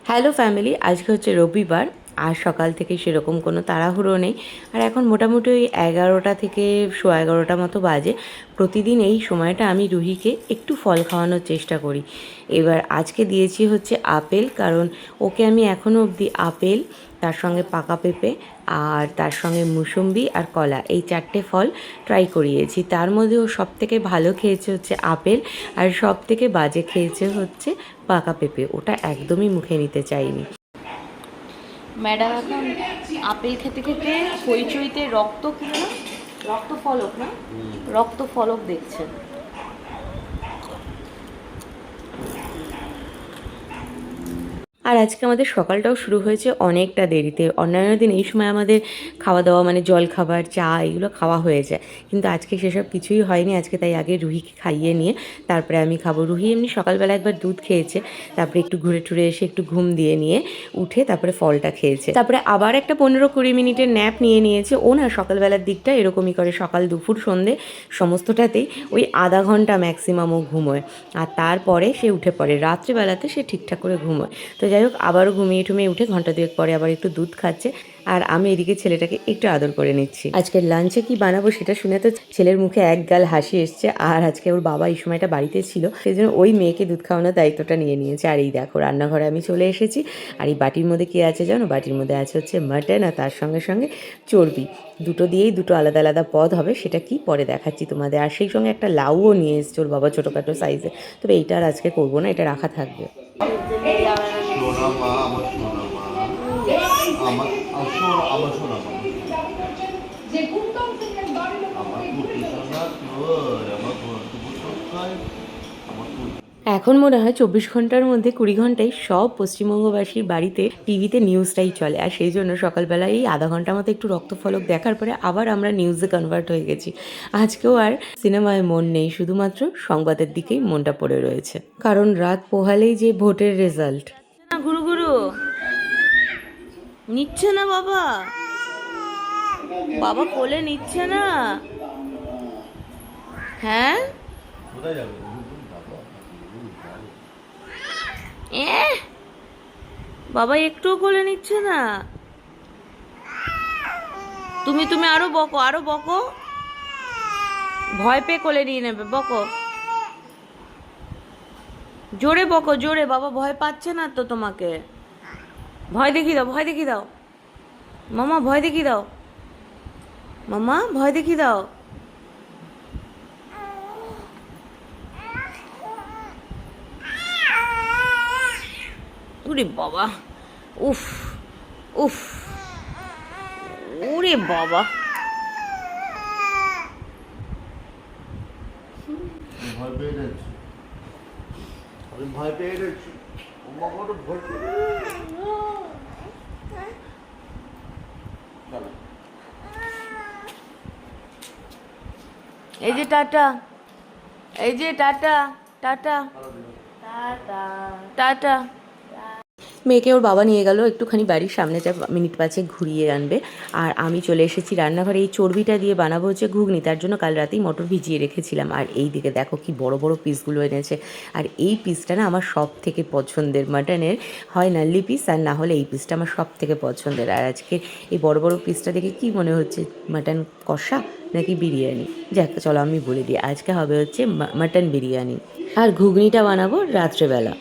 Hello family, আজকে হচ্ছে রবিবার। আর সকাল থেকে সেরকম কোনো তাড়াহুড়ো নেই। আর এখন মোটামুটি ওই 11টা থেকে 11:15 মতো বাজে। প্রতিদিন এই সময়টা আমি রুহিকে একটু ফল খাওয়ানোর চেষ্টা করি। এবার আজকে দিয়েছি হচ্ছে আপেল, কারণ ওকে আমি এখনও অবধি আপেল, তার সঙ্গে পাকা পেঁপে আর তার সঙ্গে মুসুম্বি আর কলা, এই 4টে ফল ট্রাই করিয়েছি। তার মধ্যে ও সবথেকে ভালো খেয়েছে হচ্ছে আপেল, আর সবথেকে বাজে খেয়েছে হচ্ছে পাকা পেঁপে। ওটা একদমই মুখে নিতে চাইনি। ম্যাডাম এখন আপেল খেতে খেতে হইচইতে রক্ত কি না, রক্ত ফলক না, রক্ত ফলক দেখছে। আর আজকে আমাদের সকালটাও শুরু হয়েছে অনেকটা দেরিতে। অন্যান্য দিন এই সময় আমাদের খাওয়া দাওয়া মানে জল খাবার, চা এগুলো খাওয়া হয়ে যায়, কিন্তু আজকে সেসব কিছুই হয়নি। আজকে তাই আগে রুহিকে খাইয়ে নিয়ে তারপরে আমি খাবো। রুহি এমনি সকালবেলা একবার দুধ খেয়েছে, তারপরে একটু ঘুরে টুরে এসে একটু ঘুম দিয়ে নিয়ে উঠে তারপরে ফলটা খেয়েছে। তারপরে আবার একটা 15-20 মিনিটের ন্যাপ নিয়ে নিয়েছে। ও না সকালবেলার দিকটা এরকমই করে, সকাল দুপুর সন্ধে সমস্তটাতেই ওই আধা ঘন্টা ম্যাক্সিমাম ও ঘুমোয়, আর তারপরে সে উঠে পড়ে। রাত্রিবেলাতে সে ঠিকঠাক করে ঘুমোয়। তো যাই হোক, আবারও ঘুমিয়ে টুমিয়ে উঠে ঘন্টা দুয়েক পরে আবার একটু দুধ খাচ্ছে, আর আমি এদিকে ছেলেটাকে একটু আদর করে নিচ্ছি। আজকের লাঞ্চে কি বানাবো সেটা শুনে তো ছেলের মুখে এক গাল হাসি এসছে। আর আজকে ওর বাবা এই সময়টা বাড়িতে ছিল, সেই জন্য ওই মেয়েকে দুধ খাওয়ানোর দায়িত্বটা নিয়ে নিয়েছে। আর এই দেখো রান্নাঘরে আমি চলে এসেছি, আর এই বাটির মধ্যে কী আছে জানো? বাটির মধ্যে আছে হচ্ছে মাটন, আর তার সঙ্গে সঙ্গে চর্বি। দুটো দিয়েই দুটো আলাদা আলাদা পদ হবে, সেটা কি পরে দেখাচ্ছি তোমাদের। আর সেই সঙ্গে একটা লাউও নিয়ে এসছে ওর বাবা, ছোটোখাটো সাইজে। তবে এইটা আর আজকে করবো না, এটা রাখা থাকবে। সোনা মা, আমার সোনা মা, আমার আমার সোনা মা, আমার পুত্র সোনা তোর, আমার বন্ধু কোথায়, আমার পুত্র। এখন মনে হয় 24 ঘন্টার মধ্যে 20 ঘন্টায় সব পশ্চিমবঙ্গবাসীর বাড়িতে টিভিতে নিউজটাই চলে। আর সেই জন্য সকালবেলায় এই আধা ঘন্টা মতো একটু রক্তফলক দেখার পরে আবার আমরা নিউজে কনভার্ট হয়ে গেছি। আজকেও আর সিনেমায় মন নেই, শুধুমাত্র সংবাদের দিকেই মনটা পড়ে রয়েছে, কারণ রাত পোহালেই যে ভোটের রেজাল্ট। না গুরু গুরু নিচ্ছে না বাবা, বাবা কোলে নিচ্ছে না। হ্যাঁ কোথায় যাবে? এ বাবা একটুও কোলে নিচ্ছে না। তুমি তুমি আরো বকো, আরো বকো, ভয় পেয়ে কোলে নিয়ে নেবে। বকো, জোরে বকো, জোরে। বাবা ভয় পাচ্ছে না তো তোমাকে। ভয় দেখিয়ে দাও, ভয় দেখিয়ে দাও মামা, ভয় দেখিয়ে দাও মামা, ভয় দেখিয়ে দাও। ওরে বাবা, উফ উফ, ওরে বাবা। ভয় পেয়ে যাচ্ছি, আমি ভয় পেয়ে যাচ্ছি, আমার বড় ভয় পেয়ে চলো। এই যে টাটা, এই যে টাটা, টাটা, টাটা, টাটা। মেয়েকে ওর বাবা নিয়ে গেল একটুখানি বাড়ির সামনে, যা মিনিট 5 ঘুরিয়ে আনবে। আর আমি চলে এসেছি রান্নাঘরে। এই চর্বিটা দিয়ে বানাবো হচ্ছে ঘুগনি, তার জন্য কাল রাতেই মটর ভিজিয়ে রেখেছিলাম। আর এই দিকে দেখো কি বড় বড় পিসগুলো এনেছে। আর এই পিসটা না আমার সব থেকে পছন্দের মাটনের, হয় নাল্লি পিস আর না হলে এই পিসটা আমার সব থেকে পছন্দের। আর আজকে এই বড় বড় পিসটা দেখে কি মনে হচ্ছে, মাটন কষা নাকি বিরিয়ানি? যাক চলো আমি বলে দিই, আজকে হবে হচ্ছে মাটন বিরিয়ানি। আর ঘুগনিটা বানাবো রাত্রেবেলা।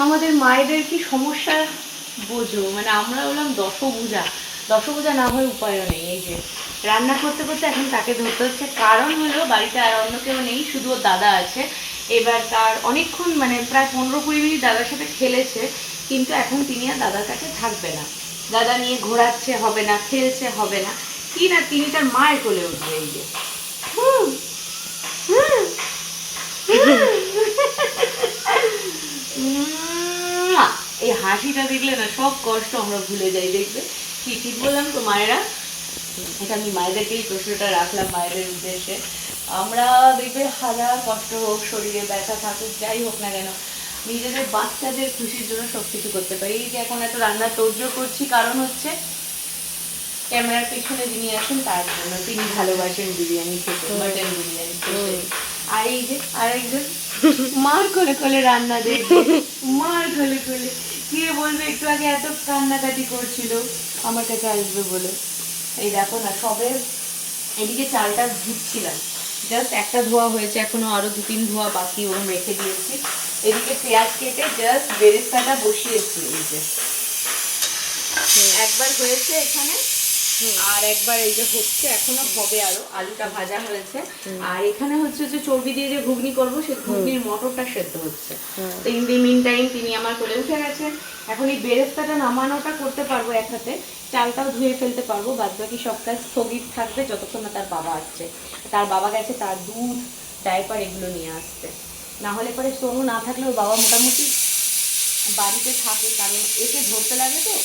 আমাদের মায়েদের কি সমস্যা বোঝো, মানে আমরা হলাম দশভুজা। দশভুজা না হয় উপায়ও নেই। এই যে রান্না করতে করতে এখন তাকে ধরতে হচ্ছে, কারণ হলো বাড়িতে আর অন্য কেউ নেই, শুধু ওর দাদা আছে। এবার তার অনেকক্ষণ মানে প্রায় 15-20 মিনিট দাদার সাথে খেলেছে, কিন্তু এখন তিনি আর দাদার কাছে থাকবে না। দাদা নিয়ে ঘোরাচ্ছে হবে না, খেলছে হবে না, কি না তিনি তার মায়ের কোলে উঠবে। এই যে এই হাসিটা দেখলে না সব কষ্ট আমরা ভুলে যাই। দেখবে কি ঠিক বললাম তো মায়েরা? এটা আমি মায়েদেরকে এই প্রশ্নটা রাখলাম মায়েদের উদ্দেশ্যে। আমরা দেখবে হাজার কষ্ট হোক, শরীরে ব্যথা থাকুক, যাই হোক না কেন, নিজেদের বাচ্চাদের খুশির জন্য সব কিছু করতে পারি। এই যে এখন এত রান্নার তোড়জোড় করছি, কারণ হচ্ছে ক্যামেরার পেছনে যিনি আছেন তার জন্য, তিনি ভালোবাসেন বিরিয়ানি খেতে, মটন বিরিয়ানি খেতে। আর এই যে আরেকজন মার কোলে কোলে রান্না দেখবে, মার কোলে কোলে কে বলবে একটু আগে এত কান্নাকাটি করছিল আমার কাছে আসবে বলে। এই দেখো না, সবে এদিকে চালটা ধুচ্ছিলাম, জাস্ট একটা ধোয়া হয়েছে, এখনো আরো 2-3 ধোয়া বাকি, ওরম রেখে দিয়েছি। এদিকে পেঁয়াজ কেটে জাস্ট বেরেস্তাটা বসিয়েছি। এই যে একবার হয়েছে এখানে, আর একবার এই যে হচ্ছে, এখনো হবে, আরো আলুটা ভাজা হয়েছে। আর এখানে হচ্ছে যে চর্বি দিয়ে যে ঘুগনি করবো, সেই ঘুগনির মটরটা সেদ্ধ হচ্ছে। তো ইন দি মিন টাইম তিনি আমার কোলে উঠে গেছেন। এখন এই বেরেস্তাটা নামানোটা করতে পারবো এক হাতে, চালটাও ধুয়ে ফেলতে পারবো, বাদ বাকি সব কাজ স্থগিত থাকবে যতক্ষণ না তার বাবা আসছে। তার বাবা গেছে তার দুধ, ডাইপার এগুলো নিয়ে আসতে। না হলে পরে সোনু না থাকলে ওর বাবা মোটামুটি বাড়িতে থাকে, কারণ একে ধরতে লাগে তো,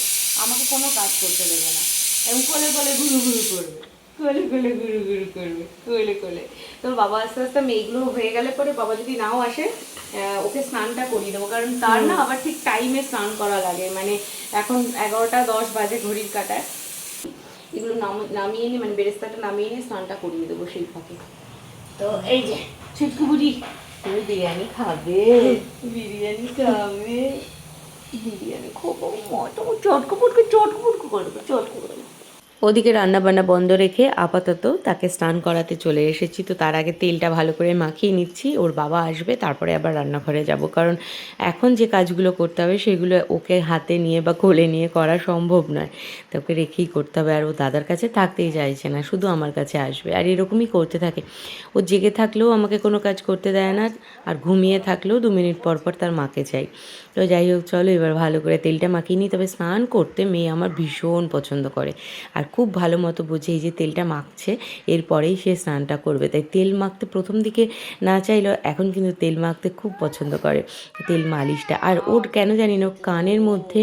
আমাকে কোনো কাজ করতে দেবে না, এবং কোলে কোলে ঘুরু ঘুরু করবে, কোলে কোলে ঘুরু ঘুরু করবে, কোলে কোলে। তো বাবা আস্তে আস্তে মেয়েগুলো হয়ে গেলে পরে, বাবা যদি নাও আসে, ওকে স্নানটা করিয়ে দেবো, কারণ তার না আবার ঠিক টাইমে স্নান করা লাগে, মানে এখন 11টা 10 বাজে ঘড়ির কাটায়। এগুলো নামিয়ে নিয়ে, মানে বেরেস্তাটা নামিয়ে নিয়ে স্নানটা করিয়ে দেবো সেই ফাঁকে। তো এই যে ছুটকু বুড়ি, তুমি বিরিয়ানি খাবে, বিরিয়ানি খাবে, বিরিয়ানি খাবো, চটকু পুটকু করবে, চটকু করবে। ওদিকে রান্না বান্না বন্ধ রেখে আপাতত তাকে স্নান করাতে চলে এসেছি। তো তার আগে তেলটা ভালো করে মাখিয়ে নিচ্ছি, ওর বাবা আসবে তারপরে আবার রান্নাঘরে যাব, কারণ এখন যে কাজগুলো করতে হবে সেগুলো ওকে হাতে নিয়ে বা কোলে নিয়ে করা সম্ভব নয়, তাকে রেখেই করতে হবে। আর ও দাদার কাছে থাকতেই চাইছে না, শুধু আমার কাছে আসবে, আর এরকমই করতে থাকে। ও জেগে থাকলেও আমাকে কোনো কাজ করতে দেয় না, আর ঘুমিয়ে থাকলেও 2 মিনিট পর পর তার মাকে চাই। তো যাই হোক, চলো এবার ভালো করে তেলটা মাখিয়ে নিই। তবে স্নান করতে মেয়ে আমার ভীষণ পছন্দ করে, আর খুব ভালো মতো বোঝে এই যে তেলটা মাখছে এরপরেই সে স্নানটা করবে, তাই তেল মাখতে প্রথম দিকে না চাইলেও এখন কিন্তু তেল মাখতে খুব পছন্দ করে, তেল মালিশটা। আর ওর কেন জানি না কানের মধ্যে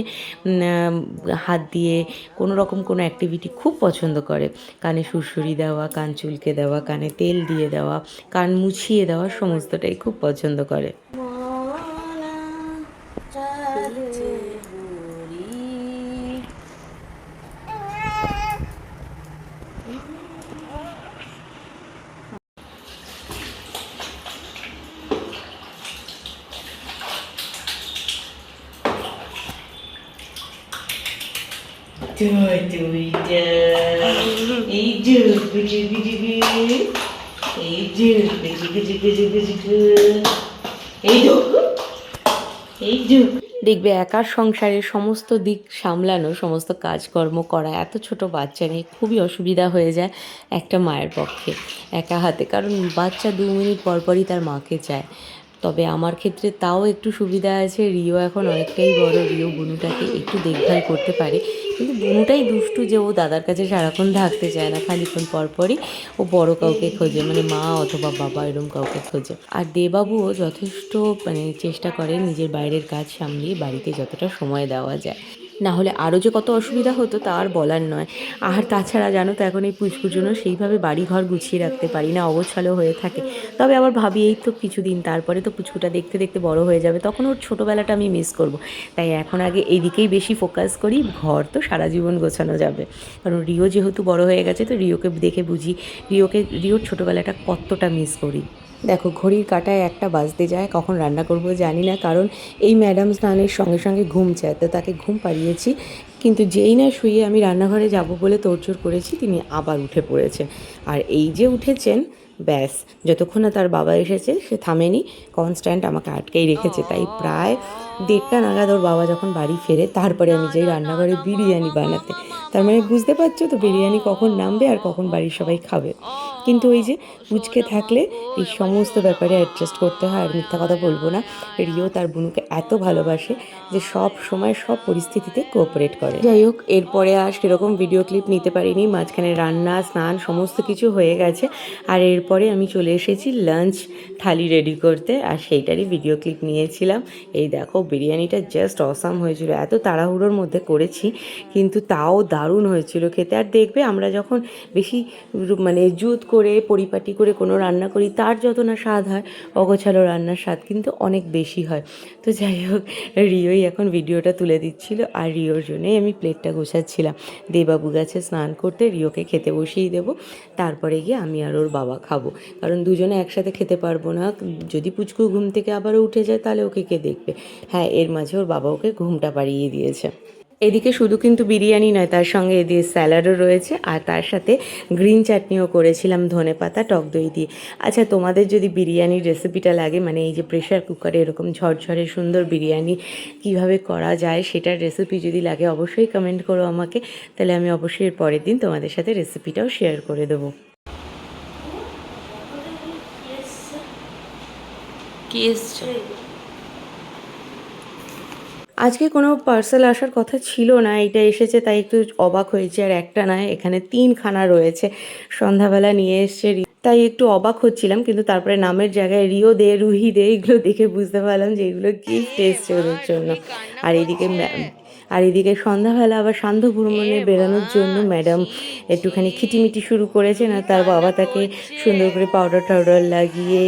হাত দিয়ে কোনো রকম কোনো অ্যাক্টিভিটি খুব পছন্দ করে, কানে সুরসুরি দেওয়া, কান চুলকে দেওয়া, কানে তেল দিয়ে দেওয়া, কান মুছিয়ে দেওয়া, সমস্তটাই খুব পছন্দ করে। দেখবে একার সংসারের সমস্ত দিক সামলানো, সমস্ত কাজকর্ম করা এত ছোট বাচ্চা নিয়ে খুবই অসুবিধা হয়ে যায় একটা মায়ের পক্ষে একা হাতে, কারণ বাচ্চা 2 মিনিট পরপরই তার মাকে চায়। তবে আমার ক্ষেত্রে তাও একটু সুবিধা আছে, রিও এখন অনেকটাই বড়, রিও বুনুটাকে একটু দেখভাল করতে পারে, কিন্তু বুনুটাই দুষ্টু যে ও দাদার কাছে সারাক্ষণ থাকতে চায় না, খানিক্ষণ পরপরই ও বড় কাউকে খোঁজে, মানে মা অথবা বাবা এরম কাউকে খোঁজে। আর দেবাবুও যথেষ্ট মানে চেষ্টা করে নিজের বাইরের কাজ সামলিয়ে বাড়িতে যতটা সময় দেওয়া যায়, না হলে আরও যে কত অসুবিধা হতো তা আর বলার নয়। আর তাছাড়া জানো তো এখন এই পুচকুর জন্য সেইভাবে বাড়িঘর গুছিয়ে রাখতে পারি না, অগোছালো হয়ে থাকে। তবে আবার ভাবি এই তো কিছুদিন তারপরে তো পুচকুটা দেখতে দেখতে বড় হয়ে যাবে, তখন ওর ছোটোবেলাটা আমি মিস করব। তাই এখন আগে এইদিকেই বেশি ফোকাস করি, ঘর তো সারা জীবন গোছানো যাবে, কারণ রিও যেহেতু বড় হয়ে গেছে, তো রিওকে দেখে বুঝি রিওর ছোটোবেলাটা কতটা মিস করি। দেখো ঘড়ির কাঁটায় 1টা বাজতে যায়, কখন রান্না করব জানি না, কারণ এই ম্যাডাম স্নানের সঙ্গে সঙ্গে ঘুম চায়, তো তাকে ঘুম পাড়িয়েছি, কিন্তু যেই না শুয়ে আমি রান্নাঘরে যাব বলে তোড়জোড় করেছি, তিনি আবার উঠে পড়েছেন। আর এই যে উঠেছেন, ব্যাস, যতক্ষণ না তার বাবা এসেছে সে থামেনি, কনস্ট্যান্ট আমাকে আটকেই রেখেছে। তাই প্রায় 1:30টা নাগাদ ওর বাবা যখন বাড়ি ফেরে, তারপরে আমি যাই রান্নাঘরে বিরিয়ানি বানাতে। তার মানে বুঝতে পারছো তো বিরিয়ানি কখন নামবে আর কখন বাড়ির সবাই খাবে। কিন্তু ওই যে পুচকে থাকলে এই সমস্ত ব্যাপারে অ্যাডজাস্ট করতে হয়। আর মিথ্যা কথা বলবো না, রিও তার বুনুকে এত ভালোবাসে যে সব সময় সব পরিস্থিতিতে কোঅপারেট করে। যাই হোক, এরপরে আর সেরকম ভিডিও ক্লিপ নিতে পারিনি, মাঝখানে রান্না স্নান সমস্ত কিছু হয়ে গেছে। আর এরপরে আমি চলে এসেছি লাঞ্চ থালি রেডি করতে, আর সেইটারই ভিডিও ক্লিপ নিয়েছিলাম। এই দেখো বিরিয়ানিটা জাস্ট অসাম হয়েছিল, এত তাড়াহুড়োর মধ্যে করেছি কিন্তু তাও দারুণ হয়েছিল খেতে। আর দেখবে আমরা যখন বেশি মানে জুত করে পরিপাটি করে কোনো রান্না করি তার যত না স্বাদ হয়, অগোছালো রান্নার স্বাদ কিন্তু অনেক বেশি হয়। তো যাই হোক, রিওই এখন ভিডিওটা তুলে দিচ্ছিল, আর রিওর জন্যই আমি প্লেটটা গোছাচ্ছিলাম। দেবাবু গেছে স্নান করতে, রিওকে খেতে বসিয়ে দেবো, তারপরে গিয়ে আমি আর ওর বাবা খাবো। কারণ দুজনে একসাথে খেতে পারবো না, যদি পুচকু ঘুম থেকে আবারও উঠে যায় তাহলে ওকে কে দেখবে। হ্যাঁ, এর মাঝে ওর বাবা ওকে ঘুমটা পাড়িয়ে দিয়েছে। এদিকে শুধু কিন্তু বিরিয়ানি নয়, তার সঙ্গে এদিকে স্যালাডও রয়েছে, আর তার সাথে গ্রিন চাটনিও করেছিলাম ধনেপাতা টক দই দিয়ে। আচ্ছা, তোমাদের যদি বিরিয়ানির রেসিপিটা লাগে, মানে এই যে প্রেশার কুকারে এরকম ঝরঝরে সুন্দর বিরিয়ানি কিভাবে করা যায় সেটার রেসিপি যদি লাগে, অবশ্যই কমেন্ট করো আমাকে, তাহলে আমি অবশ্যই এর পরের দিন তোমাদের সাথে রেসিপিটাও শেয়ার করে দেবো। কি এসছে? আজকে কোনো পার্সেল আসার কথা ছিল না, এটা এসেছে তাই একটু অবাক হয়েছে। আর একটা নয়, এখানে 3খানা রয়েছে, সন্ধ্যাবেলা নিয়ে এসছে, তাই একটু অবাক হচ্ছিলাম। কিন্তু তারপরে নামের জায়গায় রিও দে, রুহি দে, এগুলো দেখে বুঝতে পারলাম যে এগুলো গিফট এসছে ওদের জন্য। আর এইদিকে সন্ধ্যাবেলা আবার সান্ধ্য ভ্রমণে বেরোনোর জন্য ম্যাডাম একটুখানি খিটিমিটি শুরু করেছেন, আর তার বাবা তাকে সুন্দর করে পাউডার টাউডার লাগিয়ে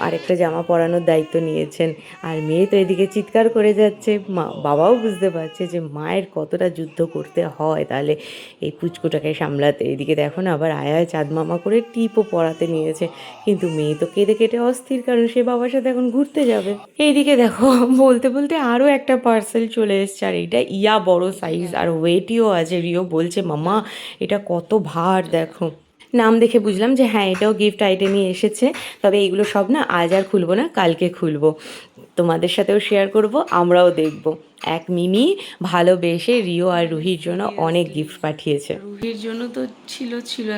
আরেকটা জামা পরানোর দায়িত্ব নিয়েছেন। আর মেয়ে তো এদিকে চিৎকার করে যাচ্ছে, বাবাও বুঝতে পারছে যে মায়ের কতটা যুদ্ধ করতে হয় তাহলে এই পুচকুটাকে সামলাতে। এদিকে দেখো না, আবার আয়ায় চাঁদ মামা করে টিপও পরাতে নিয়েছে, কিন্তু মেয়ে তো কেঁদে কেটে অস্থির, কারণ সে বাবার সাথে এখন ঘুরতে যাবে। এইদিকে দেখো, বলতে বলতে আরও একটা পার্সেল চলে এসছে, আর এটা ইয়া বড় সাইজ, আর ওয়েটিও আছে। রিও বলছে মামা এটা কত ভার দেখো। নাম দেখে বুঝলাম যে হ্যাঁ, এটাও গিফট আইটেমই এসেছে। তবে এইগুলো সব না আজ আর খুলবো না, কালকে খুলবো, তোমাদের সাথেও শেয়ার করব, আমরাও দেখব। এক মিমি ভালোবেসে রিও আর রুহির জন্য অনেক গিফট পাঠিয়েছে। রুহির জন্য তো ছিল,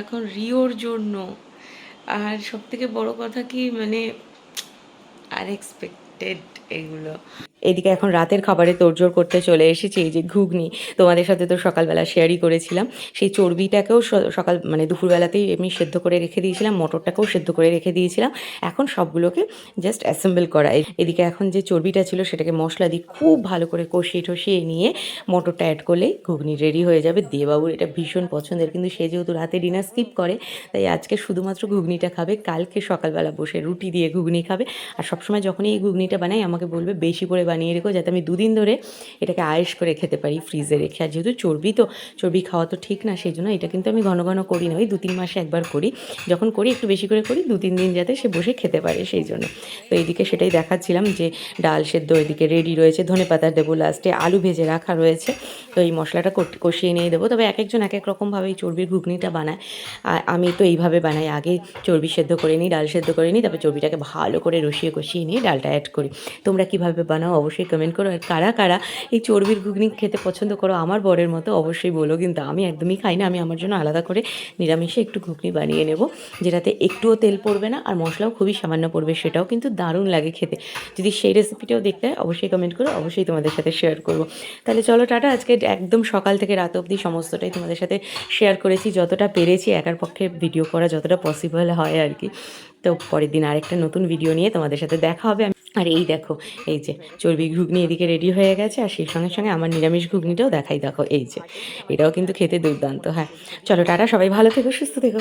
এখন রিওর জন্য। আর সব থেকে বড় কথা কি, মানে আনএক্সপেক্টেড এগুলো। এদিকে এখন রাতের খাবারে তোড়জোড় করতে চলে এসেছি। এই যে ঘুগনি, তোমাদের সাথে তো সকালবেলা শেয়ারই করেছিলাম, সেই চর্বিটাকেও সকাল মানে দুপুরবেলাতেই আমি সেদ্ধ করে রেখে দিয়েছিলাম, মটরটাকেও সেদ্ধ করে রেখে দিয়েছিলাম। এখন সবগুলোকে জাস্ট অ্যাসেম্বল করা। এদিকে এখন যে চর্বিটা ছিল সেটাকে মশলা দিয়ে খুব ভালো করে কষিয়ে টষিয়ে নিয়ে মটরটা অ্যাড করলেই ঘুগনি রেডি হয়ে যাবে। দেবাবুর এটা ভীষণ পছন্দের, কিন্তু সে যেহেতু রাতে ডিনার স্কিপ করে, তাই আজকে শুধুমাত্র ঘুগনিটা খাবে, কালকে সকালবেলা বসে রুটি দিয়ে ঘুগনি খাবে। আর সবসময় যখনই এই ঘুগনিটা বানাই আমাকে বলবে বেশি করে বানিয়ে রেখো, যাতে আমি 2 দিন ধরে এটাকে আয়েশ করে খেতে পারি ফ্রিজে রেখে। আর যেহেতু চর্বি খাওয়া তো ঠিক না, সেই জন্য এটা কিন্তু আমি ঘন ঘন করি না, ওই 2-3 মাসে একবার করি। যখন করি একটু বেশি করে করি, 2-3 দিন যাতে সে বসে খেতে পারে সেই জন্য। তো এইদিকে সেটাই দেখাচ্ছিলাম যে ডাল সেদ্ধ এদিকে রেডি রয়েছে, ধনেপাতা দেবো লাস্টে, আলু ভেজে রাখা রয়েছে। তো এই মশলাটা কষিয়ে নিয়ে দেবো। তবে এক একজন এক এক রকমভাবে এই চর্বির ঘুগনিটা বানায়, আর আমি তো এইভাবে বানাই, আগে চর্বি সেদ্ধ করে নিই, ডাল সেদ্ধ করে নিই, তারপর চর্বিটাকে ভালো করে রসিয়ে কষিয়ে নিয়ে ডালটা অ্যাড করি। তোমরা কীভাবে বানাও অবশ্যই কমেন্ট করো। আর কারা কারা এই চর্বির ঘুগনি খেতে পছন্দ করো আমার বরের মতো, অবশ্যই বলো। কিন্তু আমি একদমই খাই না, আমি আমার জন্য আলাদা করে নিরামিষে একটু ঘুগনি বানিয়ে নেব, যেটাতে একটুও তেল পড়বে না আর মশলাও খুবই সামান্য পড়বে, সেটাও কিন্তু দারুণ লাগে খেতে। যদি সেই রেসিপিটাও দেখতে হয় অবশ্যই কমেন্ট করো, অবশ্যই তোমাদের সাথে শেয়ার করব। তাহলে চলো টাটা। আজকে একদম সকাল থেকে রাত অবধি সমস্তটাই তোমাদের সাথে শেয়ার করেছি, যতটা পেরেছি, একার পক্ষে ভিডিও করা যতটা পসিবল হয় আর কি। তো পরের দিন আরেকটা নতুন ভিডিও নিয়ে তোমাদের সাথে দেখা হবে। আর এই দেখো, এই যে চর্বি ঘুগনি এদিকে রেডি হয়ে গেছে, আর সেই সঙ্গে সঙ্গে আমার নিরামিষ ঘুগনিটাও দেখাই, দেখো এই যে, এটাও কিন্তু খেতে দুর্দান্ত। হ্যাঁ চলো টাটা, সবাই ভালো থেকো, সুস্থ থেকো।